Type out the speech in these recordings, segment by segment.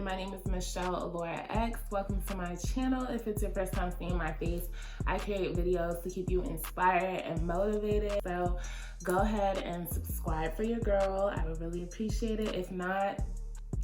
everyone, my name is Michelle Alora X. Welcome to my channel. If it's your first time seeing my face, I create videos to keep you inspired and motivated. So go ahead and subscribe for your girl. I would really appreciate it. If not,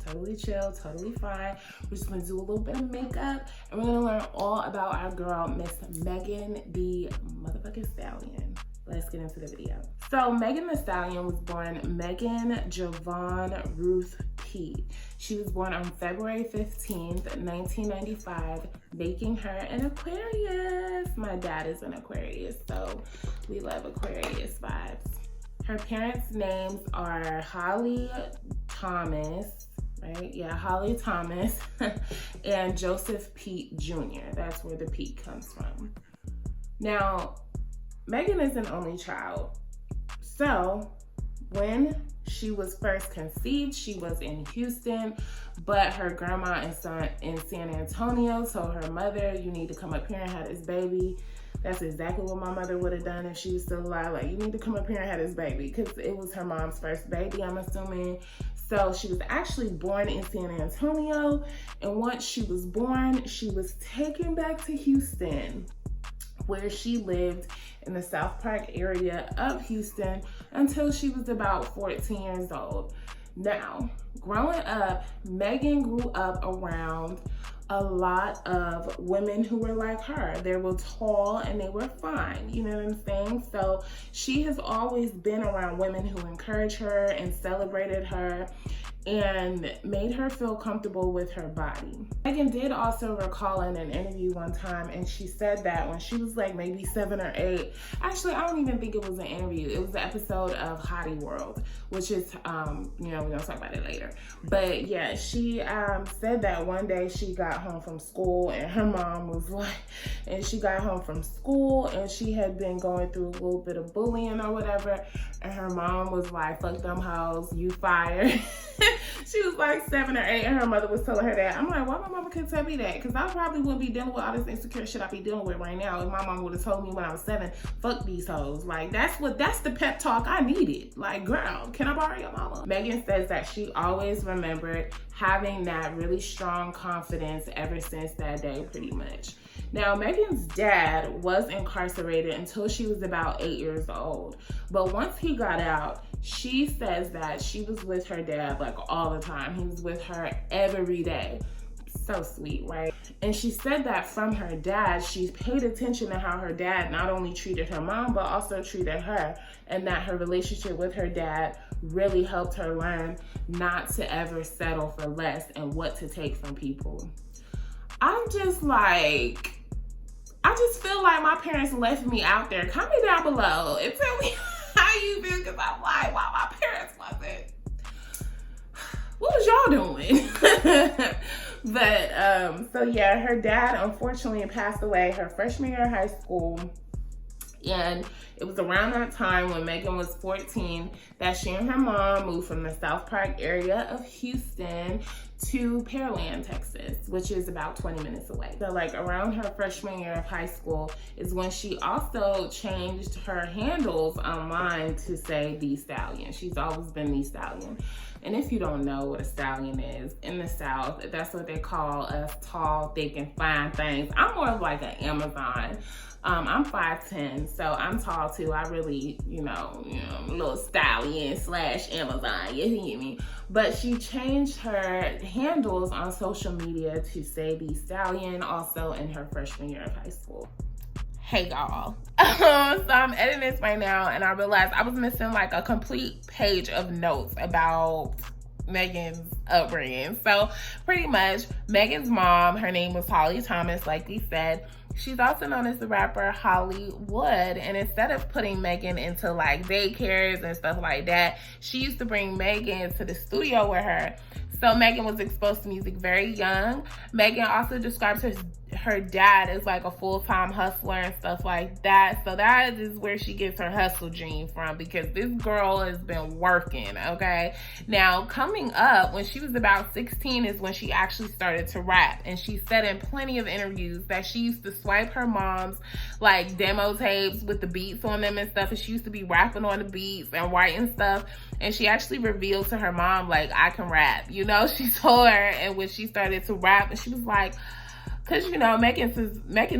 totally chill, totally fine. We're just gonna do a little bit of makeup and we're gonna learn all about our girl, Miss Megan Thee motherfucking Stallion. Let's get into the video. So Megan Thee Stallion was born Megan Javon Ruth Pete. She was born on February 15th, 1995, making her an Aquarius. My dad is an Aquarius, so we love Aquarius vibes. Her parents' names are Holly Thomas, right? Yeah, Holly Thomas, and Joseph Pete Jr. That's where the Pete comes from. Now, Megan is an only child. So when she was first conceived, she was in Houston, but her grandma in San Antonio told her mother, you need to come up here and have this baby. That's exactly what my mother would have done if she was still alive. Like, you need to come up here and have this baby, because it was her mom's first baby, I'm assuming. So she was actually born in San Antonio, and once she was born, she was taken back to Houston, where she lived in the South Park area of Houston until she was about 14 years old. Now, growing up, Megan grew up around a lot of women who were like her. They were tall and they were fine, you know what I'm saying? So she has always been around women who encouraged her and celebrated her and made her feel comfortable with her body. Megan did also recall in an interview one time, and she said that when she was like maybe 7 or 8, actually I don't even think it was an interview, it was an episode of Hottie World, which is, you know, we're gonna talk about it later. But yeah, she said that one day she got home from school and her mom was like, and she got home from school and she had been going through a little bit of bullying or whatever, and her mom was like, fuck them hoes, you fired. She was like 7 or 8 and her mother was telling her that. I'm like, why my mama couldn't tell me that? Because I probably wouldn't be dealing with all this insecure shit I be dealing with right now if my mom would have told me when I was 7, fuck these hoes. Like, that's the pep talk I needed. Like, girl, can I borrow your mama? Megan says that she always remembered having that really strong confidence ever since that day, pretty much. Now, Megan's dad was incarcerated until she was about 8 years old. But once he got out, she says that she was with her dad like all the time. He was with her every day. So sweet, right? And she said that from her dad, she paid attention to how her dad not only treated her mom, but also treated her, and that her relationship with her dad really helped her learn not to ever settle for less and what to take from people. I'm just like, I just feel like my parents left me out there. Comment down below and tell me how you feel, because I'm like, why my parents wasn't? What was y'all doing? But so yeah, her dad unfortunately passed away her freshman year of high school. And it was around that time when Megan was 14 that she and her mom moved from the South Park area of Houston to Pearland, Texas, which is about 20 minutes away. So like around her freshman year of high school is when she also changed her handles online to say Thee Stallion. She's always been Thee Stallion. And if you don't know what a stallion is, in the South, that's what they call us tall, thick, and fine things. I'm more of like an Amazon. I'm 5'10", so I'm tall too. I really, you know, little stallion / Amazon, you hear me? But she changed her handles on social media to say Thee Stallion, also in her freshman year of high school. Hey y'all. So I'm editing this right now and I realized I was missing like a complete page of notes about Megan's upbringing. So pretty much Megan's mom, her name was Holly Thomas, like we said. She's also known as the rapper Hollywood, and instead of putting Megan into like daycares and stuff like that, she used to bring Megan to the studio with her. So Megan was exposed to music very young. Megan also describes her dad is like a full-time hustler and stuff like that. So that is where she gets her hustle gene from, because this girl has been working, okay? Now, coming up, when she was about 16 is when she actually started to rap. And she said in plenty of interviews that she used to swipe her mom's like demo tapes with the beats on them and stuff. And she used to be rapping on the beats and writing stuff. And she actually revealed to her mom, like, I can rap. You know, she told her, and when she started to rap, and she was like, because, you know, Megan's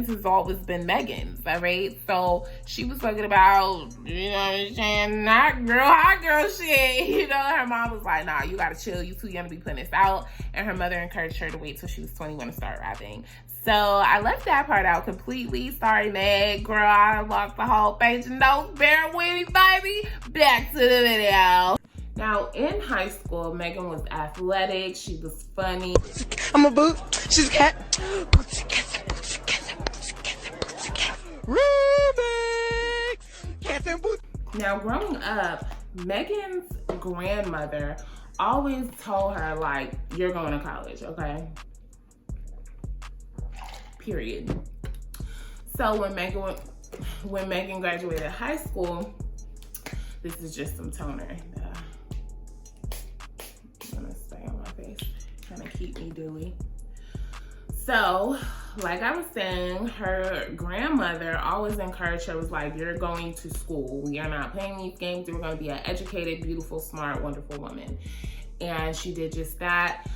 has always been Megan's, all right? So she was talking about, you know what I'm saying, not girl, hot girl shit. You know, her mom was like, nah, you gotta chill. You too young to be putting this out. And her mother encouraged her to wait till she was 21 to start rapping. So I left that part out completely. Sorry, Meg. Girl, I lost the whole page of notes. Bear with me, baby. Back to the video. Now, in high school, Megan was athletic. She was funny. I'm a boot. She's a cat. Remix. Cats and boots. Now, growing up, Megan's grandmother always told her, like, you're going to college, okay? Period. So when Megan graduated high school, this is just some toner. I'm gonna stay on my face, kind of keep me dewy. So, like I was saying, her grandmother always encouraged her, was like, you're going to school. We are not playing these games. You're going to be an educated, beautiful, smart, wonderful woman. And she did just that.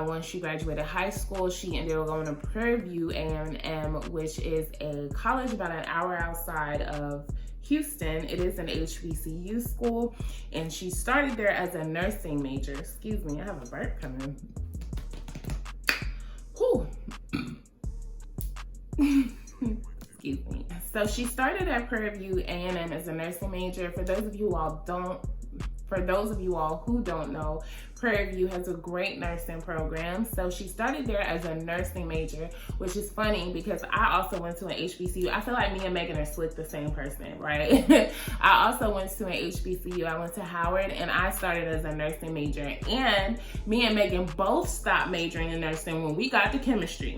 When she graduated high school, she ended up going to Prairie View A&M, which is a college about an hour outside of Houston. It is an HBCU school, and she started there as a nursing major. Excuse me, I have a burp coming. Whew. Excuse me. So she started at Prairie View A&M as a nursing major. For those of you all who don't know, Prairie View has a great nursing program. So she started there as a nursing major, which is funny because I also went to an HBCU. I feel like me and Megan are slick the same person, right? I also went to an HBCU. I went to Howard, and I started as a nursing major. And me and Megan both stopped majoring in nursing when we got to chemistry.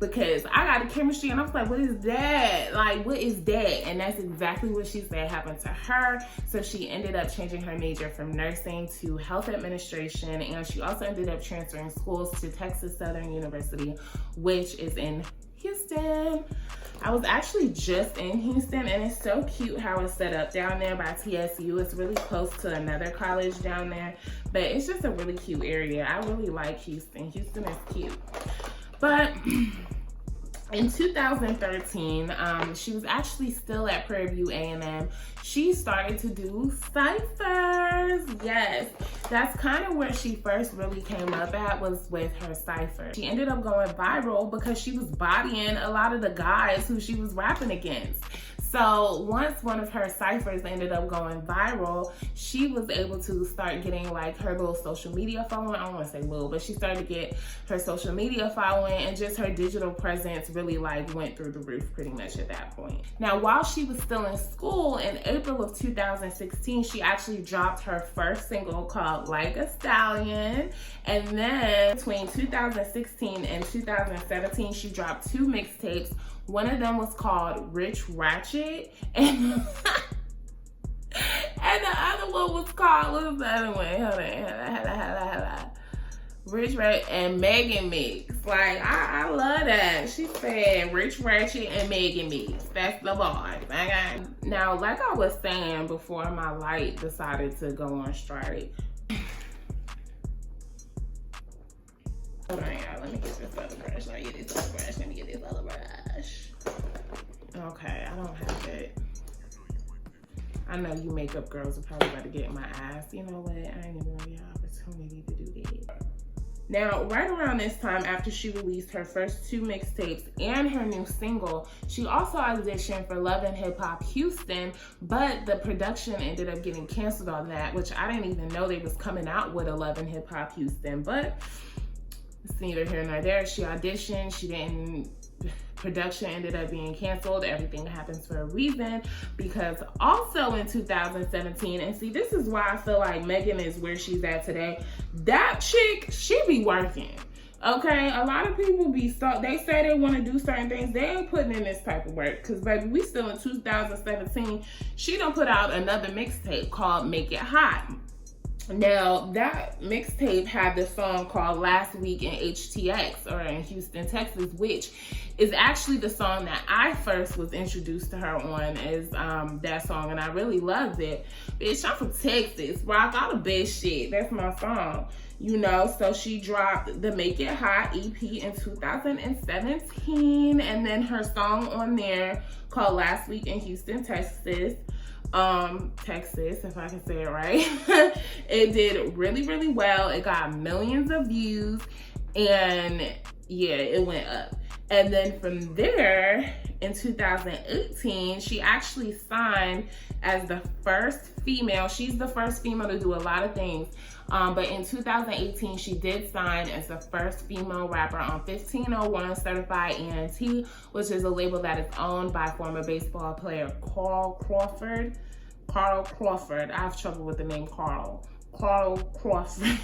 Because I got a chemistry and I was like, what is that? Like, what is that? And that's exactly what she said happened to her. So she ended up changing her major from nursing to health administration. And she also ended up transferring schools to Texas Southern University, which is in Houston. I was actually just in Houston, and it's so cute how it's set up down there by TSU. It's really close to another college down there, but it's just a really cute area. I really like Houston. Houston is cute. But in 2013, she was actually still at Prairie View A&M. She started to do ciphers. Yes, that's kind of where she first really came up at, was with her cipher. She ended up going viral because she was bodying a lot of the guys who she was rapping against. So once one of her ciphers ended up going viral, she was able to start getting like her little social media following. I don't want to say little, but she started to get her social media following, and just her digital presence really like went through the roof pretty much at that point. Now, while she was still in school, in April of 2016, she actually dropped her first single called Like a Stallion. And then between 2016 and 2017, she dropped 2 mixtapes. One of them was called Rich Ratchet, and the other one was called, what was the other one? Hold on. Rich Ratchet and Megan Mix. Like, I love that. She said Rich Ratchet and Megan Mix. That's the boys. Okay. Now, like I was saying before my light decided to go on strike. Hold on, y'all. Let me get this other brush. Let me get this other brush. Okay, I don't have it. I know you makeup girls are probably about to get in my ass. You know what? I ain't even really have opportunity to do that. Now, right around this time, after she released her first 2 mixtapes and her new single, she also auditioned for Love and Hip Hop Houston, but the production ended up getting canceled on that, which I didn't even know they was coming out with a Love and Hip Hop Houston, but it's neither here nor there. She auditioned, production ended up being canceled. Everything happens for a reason, because also in 2017, and see, this is why I feel like Megan is where she's at today. That chick, she be working, Okay, a lot of people be so, they say they want to do certain things, they ain't putting in this type of work. Cause baby, we still in 2017. She done put out another mixtape called Make It Hot. Now that mixtape had this song called Last Week in HTX, or in Houston, Texas, which is actually the song that I first was introduced to her on, is that song, and I really loved it. Bitch, I'm from Texas, rock all the best shit. That's my song, you know. So she dropped the Make It Hot EP in 2017, and then her song on there called Last Week in Houston, Texas, if I can say it right. It did really, really well. It got millions of views, and yeah, it went up. And then from there, in 2018, she actually signed as the first female. She's the first female to do a lot of things. But in 2018, she did sign as the first female rapper on 1501 Certified ENT, which is a label that is owned by former baseball player Carl Crawford. I have trouble with the name Carl Crawford.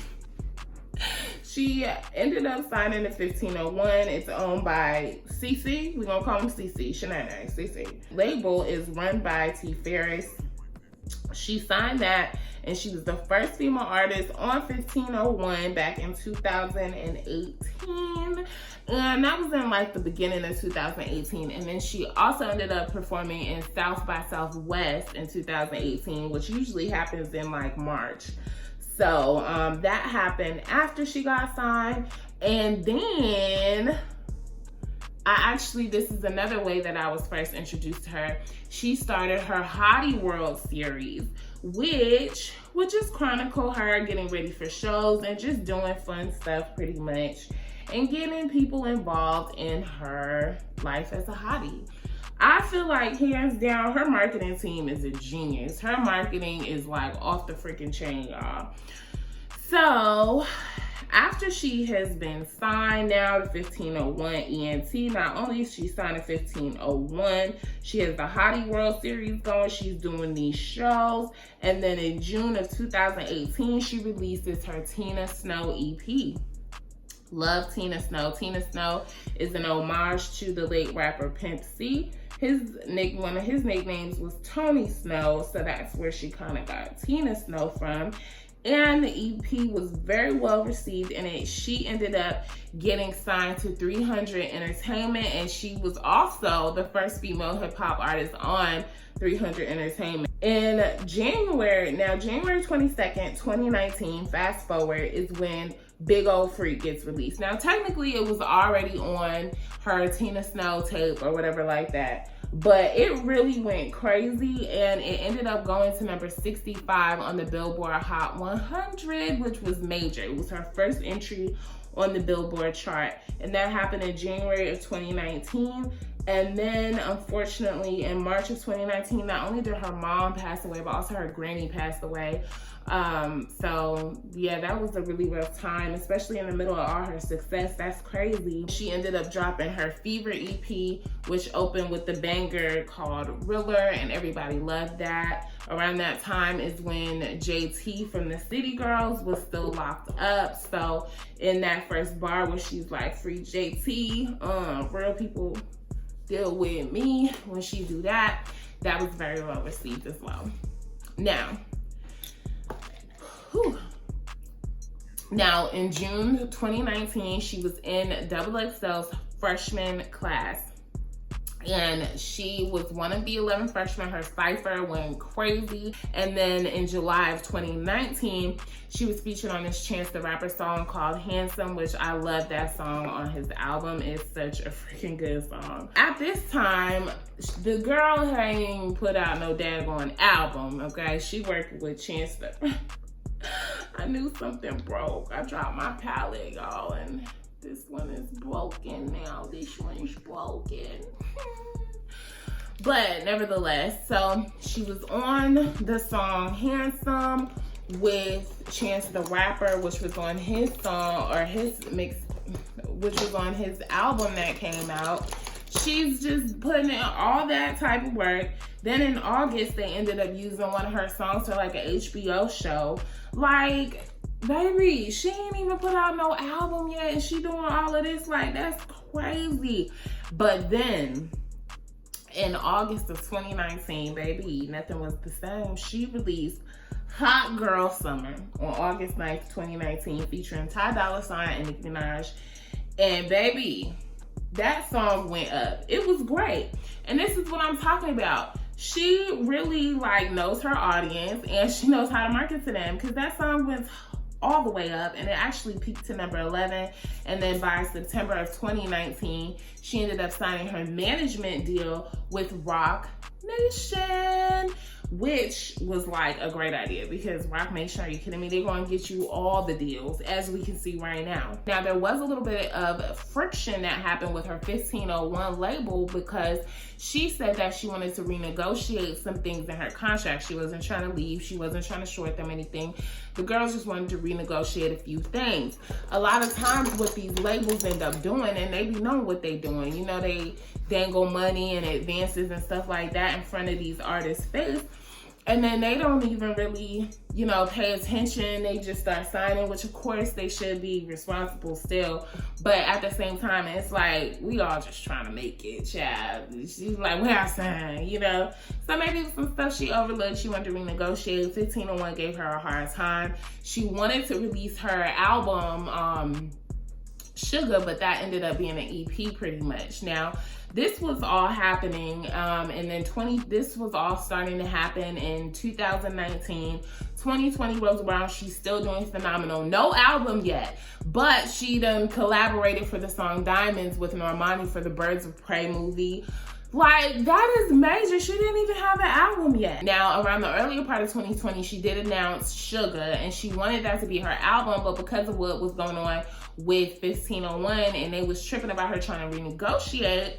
She ended up signing to 1501. It's owned by CC. We're gonna call him CC. Shenanigans, CC. Label is run by T. Ferris. She signed that, and she was the first female artist on 1501 back in 2018. And that was in like the beginning of 2018. And then she also ended up performing in South by Southwest in 2018, which usually happens in like March. So that happened after she got signed. And then this is another way that I was first introduced to her. She started her Hottie World series, which would just chronicle her getting ready for shows and just doing fun stuff pretty much, and getting people involved in her life as a hottie. I feel like hands down, her marketing team is a genius. Her marketing is like off the freaking chain, y'all. So after she has been signed now to 1501 ENT, not only is she signed to 1501, she has the Hottie World series going. She's doing these shows. And then in June of 2018, she releases her Tina Snow EP. Love Tina Snow. Tina Snow is an homage to the late rapper Pimp C. One of his nicknames was Tony Snow, so that's where she kind of got Tina Snow from. And the EP was very well received, and she ended up getting signed to 300 Entertainment, and she was also the first female hip-hop artist on 300 Entertainment. In January 22nd, 2019, fast forward, is when Big Old Freak gets released. Now, technically, it was already on her Tina Snow tape or whatever like that, but it really went crazy, and it ended up going to number 65 on the Billboard Hot 100, which was major. It was her first entry on the Billboard chart, and that happened in January of 2019. And then, unfortunately, in March of 2019, not only did her mom pass away, but also her granny passed away. So yeah, that was a really rough time, especially in the middle of all her success. That's crazy. She ended up dropping her Fever EP, which opened with the banger called Realer, and everybody loved that. Around that time is when JT from the City Girls was still locked up. So in that first bar where she's like, free JT, real people deal with me, when she do that, that was very well received as well. Now, in June 2019, she was in XXL's freshman class, and she was one of the 11 freshmen. Her cypher went crazy. And then in July of 2019, she was featured on this Chance the Rapper song called Handsome, which I love that song on his album. It's such a freaking good song. At this time, the girl hadn't even put out no daggone album, okay? She worked with Chance the... I knew something broke. I dropped my palette, y'all, and this one is broken now. This one's broken. But nevertheless, so she was on the song Handsome with Chance the Rapper, which was on his song, or his mix, which was on his album that came out. She's just putting in all that type of work. Then in August, they ended up using one of her songs for like an HBO show. Like, Baby, she ain't even put out no album yet and she doing all of this. Like, that's crazy. But then in August of 2019, baby, nothing was the same. She released Hot Girl Summer on August 9th, 2019, featuring Ty Dolla $ign and Nicki Minaj. And baby, that song went up. It was great. And this is what I'm talking about. She really like knows her audience and she knows how to market to them, because that song went all the way up and it actually peaked to number 11. And then by September of 2019, she ended up signing her management deal with Rock Nation, which was like a great idea, because Rock Nation, are you kidding me? They're going to get you all the deals, as we can see right now. Now, there was a little bit of friction that happened with her 1501 label, because she said that she wanted to renegotiate some things in her contract. She wasn't trying to leave. She wasn't trying to short them anything. The girls just wanted to renegotiate a few things. A lot of times what these labels end up doing, and they be knowing what they doing, you know, they dangle money and advances and stuff like that in front of these artists' face. And then they don't even really, you know, pay attention. They just start signing, which of course they should be responsible still. But at the same time, it's like, we all just trying to make it, child. She's like, where I sign, you know? So maybe some stuff she overlooked. She wanted to renegotiate. 1501 gave her a hard time. She wanted to release her album, SUGA, but that ended up being an EP pretty much. Now, this was all happening, and then this was all starting to happen in 2019. 2020 rolls around, she's still doing phenomenal. No album yet, but she done collaborated for the song Diamonds with Normani for the Birds of Prey movie. Like, that is major. She didn't even have an album yet. Now, around the earlier part of 2020, she did announce SUGA, and she wanted that to be her album, but because of what was going on with 1501, and they was tripping about her trying to renegotiate,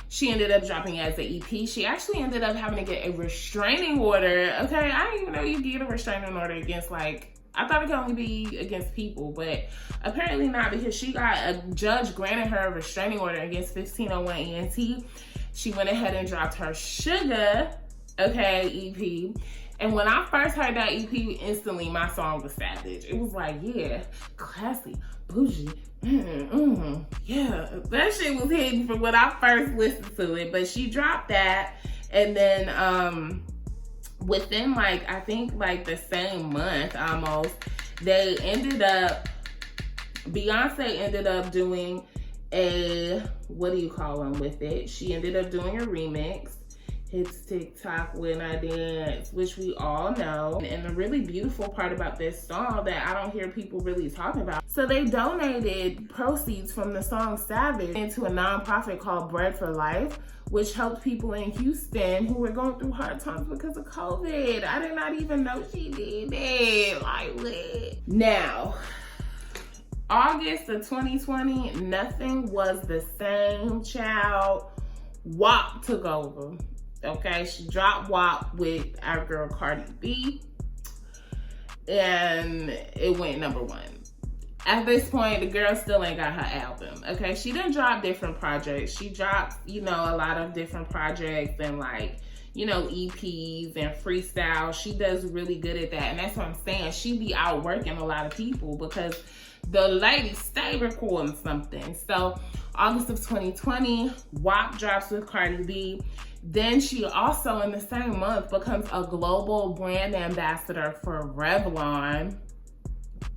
she ended up dropping it as an EP. She actually ended up having to get a restraining order. Okay, I didn't even know you could get a restraining order against, like, I thought it could only be against people, but apparently not, because she got a judge granted her a restraining order against 1501 ENT. She went ahead and dropped her SUGA, okay, EP. And when I first heard that EP, instantly my song was savage. It was like, yeah, classy, bougie, yeah. That shit was hidden from when I first listened to it. But she dropped that, and then within like, I think like the same month almost, they ended up, Beyonce ended up doing a, what do you call them with it? She ended up doing a remix. It's TikTok When I Dance, which we all know. And the really beautiful part about this song that I don't hear people really talking about. So they donated proceeds from the song Savage into a nonprofit called Bread for Life, which helped people in Houston who were going through hard times because of COVID. I did not even know she did that. Like, what? Now, August of 2020, nothing was the same, child. WAP took over. Okay, she dropped WAP with our girl Cardi B, and it went #1. At this point, the girl still ain't got her album. Okay, she done dropped different projects. She dropped, you know, a lot of different projects and like, you know, EPs and freestyle. She does really good at that, and that's what I'm saying. She be outworking a lot of people because the lady stay recording something. So August of 2020, WAP drops with Cardi B. Then she also, in the same month, becomes a global brand ambassador for REVLON.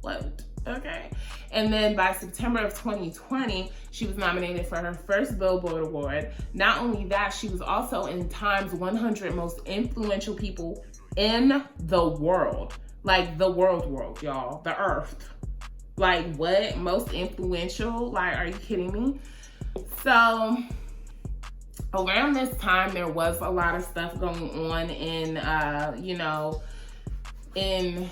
What? Okay. And then by September of 2020, she was nominated for her first Billboard Award. Not only that, she was also in Time's 100 most influential people in the world. Like the world, y'all. The earth. Like, what? Most influential? Like, are you kidding me? So around this time, there was a lot of stuff going on in, you know, in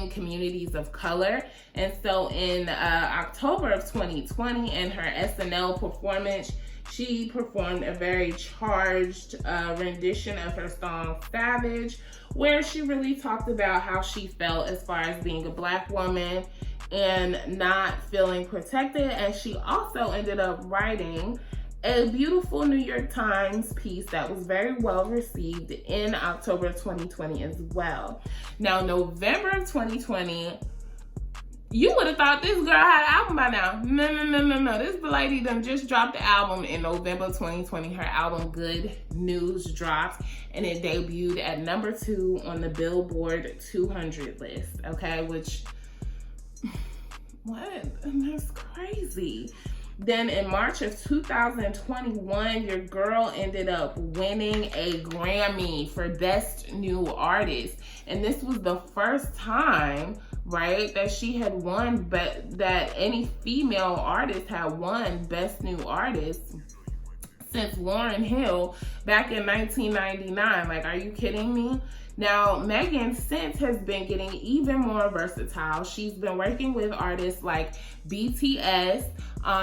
communities of color. And so in October of 2020, in her SNL performance, she performed a very charged rendition of her song Savage, where she really talked about how she felt as far as being a Black woman and not feeling protected. And she also ended up writing a beautiful New York Times piece that was very well received in October 2020 as well. Now, November of 2020, you would have thought this girl had an album by now. No. This lady done just dropped the album in November 2020. Her album Good News dropped, and it debuted at number 2 on the Billboard 200 list, okay? Which, what? That's crazy. Then in March of 2021, your girl ended up winning a Grammy for Best New Artist. And this was the first time, right, that she had won, but that any female artist had won Best New Artist since Lauryn Hill back in 1999. Like, are you kidding me? Now, Megan since has been getting even more versatile. She's been working with artists like BTS.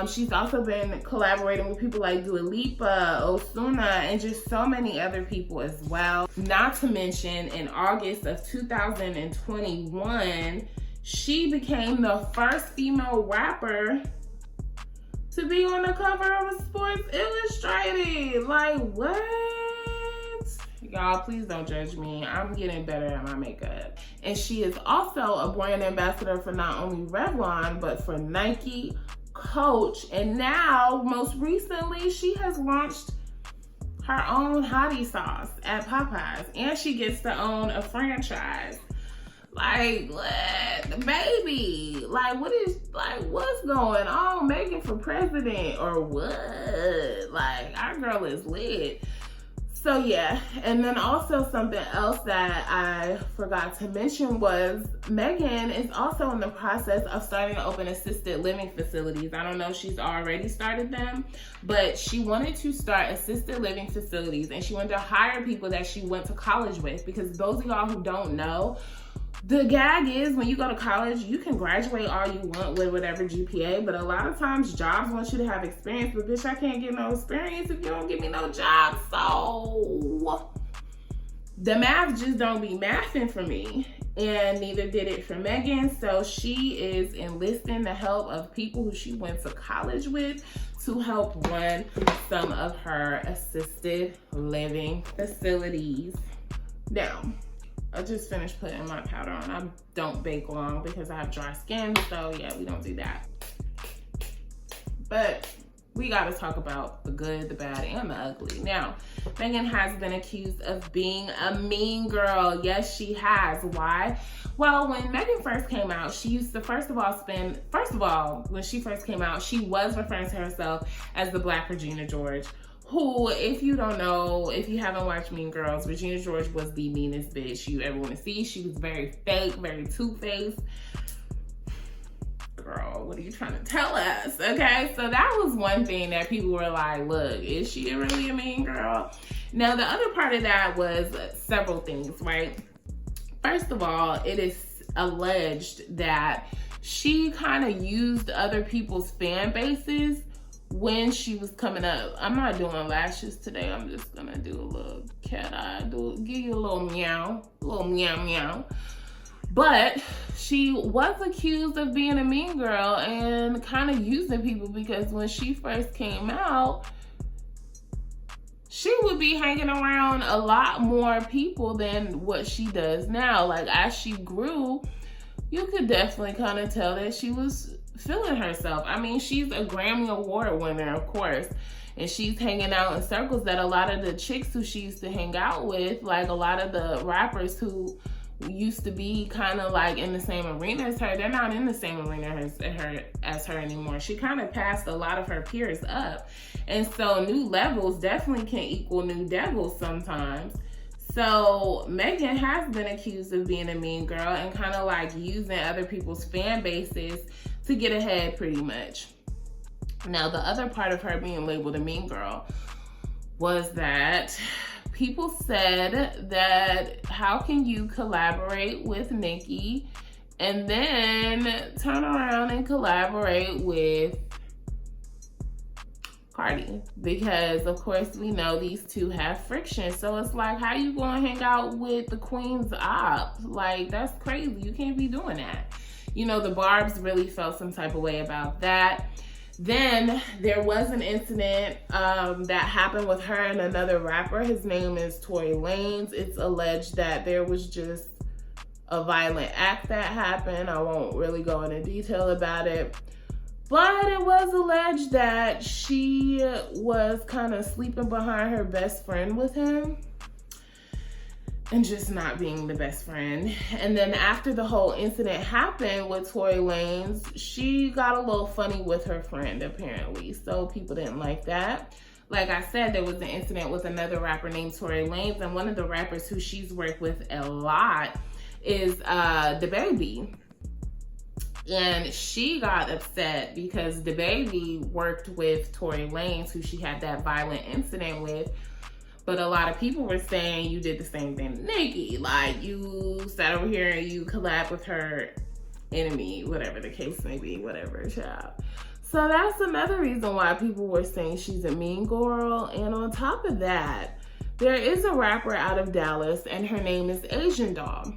She's also been collaborating with people like Dua Lipa, Ozuna, and just so many other people as well. Not to mention, in August of 2021, she became the first female rapper to be on the cover of a Sports Illustrated. Like, what? Y'all, please don't judge me. I'm getting better at my makeup. And she is also a brand ambassador for not only Revlon, but for Nike, Coach, and now, most recently, she has launched her own hottie sauce at Popeyes. And she gets to own a franchise. Like, what? Baby. Like, what's going on? Megan for president or what? Like, our girl is lit. So yeah, and then also something else that I forgot to mention was Megan is also in the process of starting to open assisted living facilities. I don't know if she's already started them, but she wanted to start assisted living facilities, and she wanted to hire people that she went to college with, because those of y'all who don't know, the gag is when you go to college, you can graduate all you want with whatever GPA, but a lot of times jobs want you to have experience, but bitch, I can't get no experience if you don't give me no job. So the math just don't be mathing for me, and neither did it for Megan. So she is enlisting the help of people who she went to college with to help run some of her assisted living facilities. Now, I just finished putting my powder on. I don't bake long because I have dry skin, so yeah, we don't do that. But we gotta talk about the good, the bad, and the ugly. Now, Megan has been accused of being a mean girl. Yes, she has. Why? Well, when Megan first came out, she used to, when she first came out, she was referring to herself as the Black Regina George, who, if you don't know, if you haven't watched Mean Girls, Regina George was the meanest bitch you ever want to see. She was very fake, very two-faced. Girl, what are you trying to tell us? Okay, so that was one thing that people were like, look, is she really a mean girl? Now, the other part of that was several things, right? First of all, it is alleged that she kind of used other people's fan bases when she was coming up. I'm not doing lashes today. I'm just gonna do a little cat eye, give you a little meow, meow. But she was accused of being a mean girl and kind of using people, because when she first came out, she would be hanging around a lot more people than what she does now. Like, as she grew, you could definitely kind of tell that she was feeling herself. I mean, she's a Grammy Award winner, of course, and she's hanging out in circles that a lot of the chicks who she used to hang out with, like a lot of the rappers who used to be kind of like in the same arena as her, they're not in the same arena as her anymore. She kind of passed a lot of her peers up, and so new levels definitely can equal new devils sometimes. So Megan has been accused of being a mean girl and kind of like using other people's fan bases to get ahead, pretty much. Now, the other part of her being labeled a mean girl was that people said that, how can you collaborate with Nicki and then turn around and collaborate with Cardi? Because of course we know these two have friction. So it's like, how you gonna hang out with the queen's op? Like, that's crazy. You can't be doing that. You know, the Barbs really felt some type of way about that. Then there was an incident that happened with her and another rapper. His name is Tory Lanez. It's alleged that there was just a violent act that happened. I won't really go into detail about it. But it was alleged that she was kind of sleeping behind her best friend with him and just not being the best friend. And then after the whole incident happened with Tory Lanez, she got a little funny with her friend, apparently. So people didn't like that. Like I said, there was an incident with another rapper named Tory Lanez, and one of the rappers who she's worked with a lot is DaBaby. And she got upset because DaBaby worked with Tory Lanez, who she had that violent incident with. But a lot of people were saying you did the same thing to Nicki. Like, you sat over here and you collabed with her enemy, whatever the case may be, whatever, child. So that's another reason why people were saying she's a mean girl. And on top of that, there is a rapper out of Dallas, and her name is Asian Doll.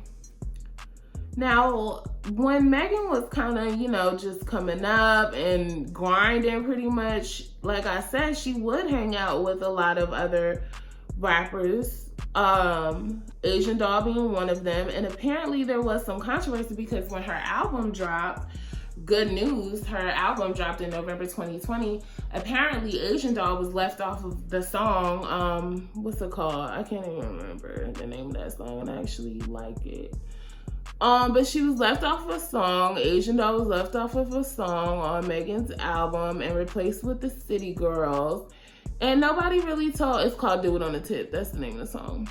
Now, when Megan was kind of, you know, just coming up and grinding pretty much, like I said, she would hang out with a lot of other rappers, Asian Doll being one of them. And apparently there was some controversy because when her album dropped, Good News, her album dropped in November 2020, apparently Asian Doll was left off of the song, what's it called? I can't even remember the name of that song, and I actually like it. But she was left off of a song. Asian Doll was left off of a song on Megan's album and replaced with the City Girls. And nobody really told, it's called Do It on the Tip. That's the name of the song.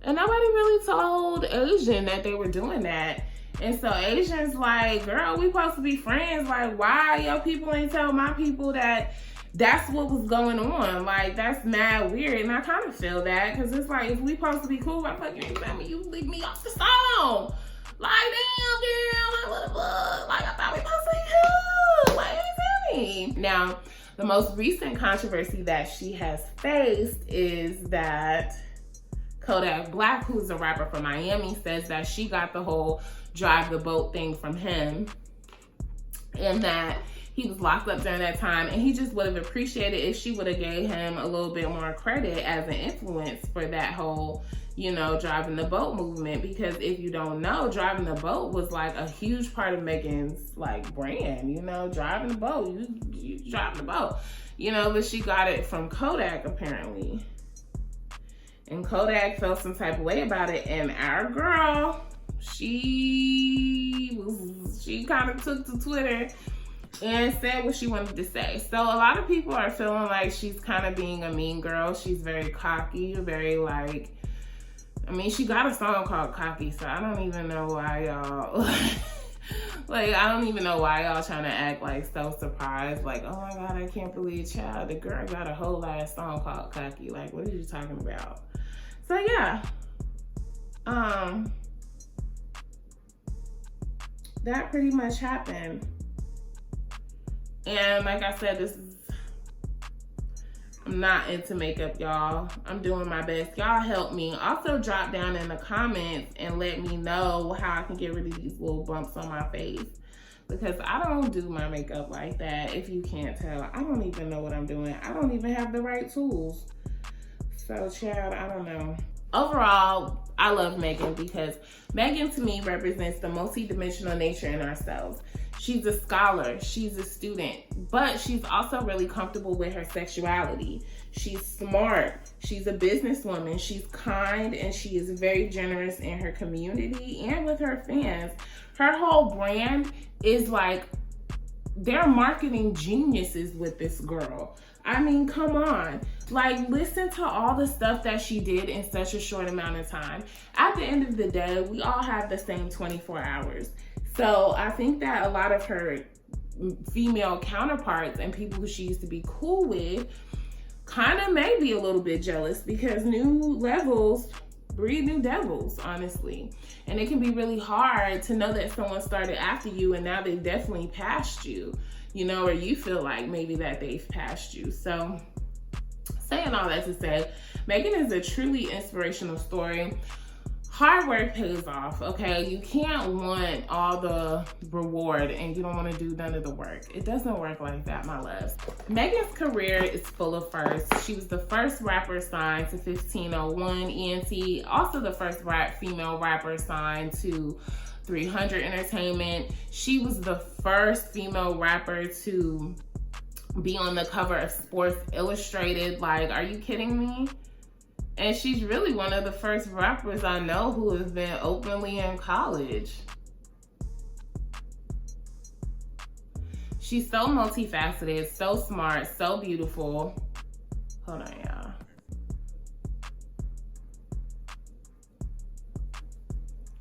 And nobody really told Asian that they were doing that. And so Asian's like, girl, we supposed to be friends. Like, why your people ain't tell my people that that's what was going on? Like, that's mad weird. And I kind of feel that, because it's like, if we supposed to be cool, why the fuck you ain't tell me? You leave me off the song. Like, damn, girl, like, what the fuck? Like, I thought we supposed to be cool. Like, you tell me. Now, the most recent controversy that she has faced is that Kodak Black, who's a rapper from Miami, says that she got the whole drive the boat thing from him, and that he was locked up during that time, and he just would have appreciated if she would have gave him a little bit more credit as an influence for that whole, you know, driving the boat movement. Because if you don't know, driving the boat was like a huge part of Megan's like brand, you know, driving the boat, you driving the boat, you know. But she got it from Kodak apparently, and Kodak felt some type of way about it, and our girl, she kind of took to Twitter and said what she wanted to say. So a lot of people are feeling like she's kind of being a mean girl. She's very cocky, very like, I mean, she got a song called Cocky, so I don't even know why y'all, like, I don't even know why y'all trying to act like so surprised. Like, oh my God, I can't believe, child, the girl got a whole ass song called Cocky. Like, what are you talking about? So yeah, that pretty much happened. And like I said, I'm not into makeup, y'all. I'm doing my best. Y'all help me. Also drop down in the comments and let me know how I can get rid of these little bumps on my face, because I don't do my makeup like that. If you can't tell, I don't even know what I'm doing. I don't even have the right tools. So child, I don't know. Overall, I love Megan because Megan to me represents the multi-dimensional nature in ourselves. She's a scholar, she's a student, but she's also really comfortable with her sexuality. She's smart, she's a businesswoman, she's kind, and she is very generous in her community and with her fans. Her whole brand is like, they're marketing geniuses with this girl. I mean, come on. Like, listen to all the stuff that she did in such a short amount of time. At the end of the day, we all have the same 24 hours. So I think that a lot of her female counterparts and people who she used to be cool with kind of may be a little bit jealous, because new levels breed new devils, honestly. And it can be really hard to know that someone started after you and now they've definitely passed you, you know, or you feel like maybe that they've passed you. So saying all that to say, Megan is a truly inspirational story. hard work pays off, okay? You can't want all the reward and you don't want to do none of the work. It doesn't work like that, my loves. Megan's career is full of firsts. She was the first rapper signed to 1501 ENT, also the first female rapper signed to 300 Entertainment. She was the first female rapper to be on the cover of Sports Illustrated. Like, are you kidding me? And she's really one of the first rappers I know who has been openly in college. She's so multifaceted, so smart, so beautiful. Hold on, y'all.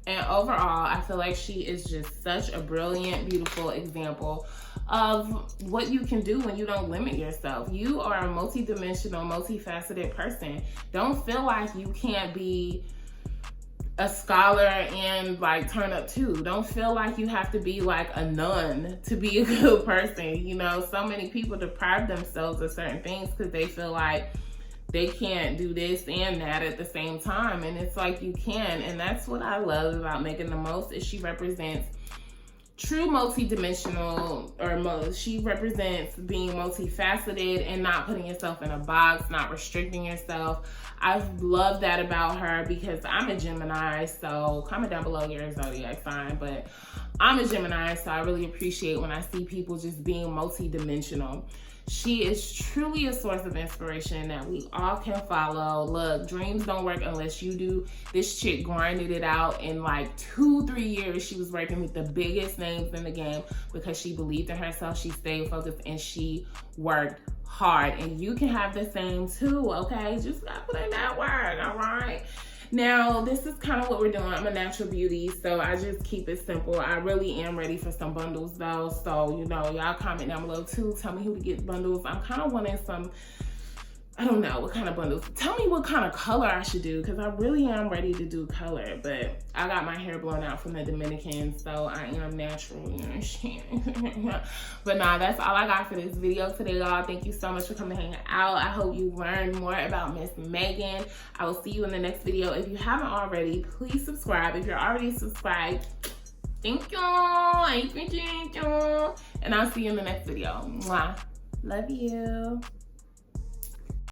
And overall, I feel like she is just such a brilliant, beautiful example of what you can do when you don't limit yourself. You are a multidimensional, multifaceted person. Don't feel like you can't be a scholar and like turn up too. Don't feel like you have to be like a nun to be a good person. You know, so many people deprive themselves of certain things because they feel like they can't do this and that at the same time. And it's like you can. And that's what I love about Megan the most, is she represents true multidimensional, or she represents being multifaceted and not putting yourself in a box, not restricting yourself. I love that about her because I'm a Gemini, so comment down below your zodiac sign, but I'm a Gemini, so I really appreciate when I see people just being multidimensional. She is truly a source of inspiration that we all can follow. Look, dreams don't work unless you do. This chick grinded it out in like 2-3 years. She was working with the biggest names in the game because she believed in herself, she stayed focused, and she worked hard. And you can have the same too, okay? Just gotta put in that work, all right? Now, this is kind of what we're doing. I'm a natural beauty, so I just keep it simple. I really am ready for some bundles though. So, you know, y'all comment down below too. Tell me who to get bundles. I'm kind of wanting some, I don't know what kind of bundles. Tell me what kind of color I should do, because I really am ready to do color. But I got my hair blown out from the Dominican, so I am natural, you know. But nah, that's all I got for this video today, y'all. Thank you so much for coming hanging out. I hope you learned more about Miss Megan. I will see you in the next video. If you haven't already, please subscribe. If you're already subscribed, thank you. Thank you. And I'll see you in the next video. Mwah. Love you.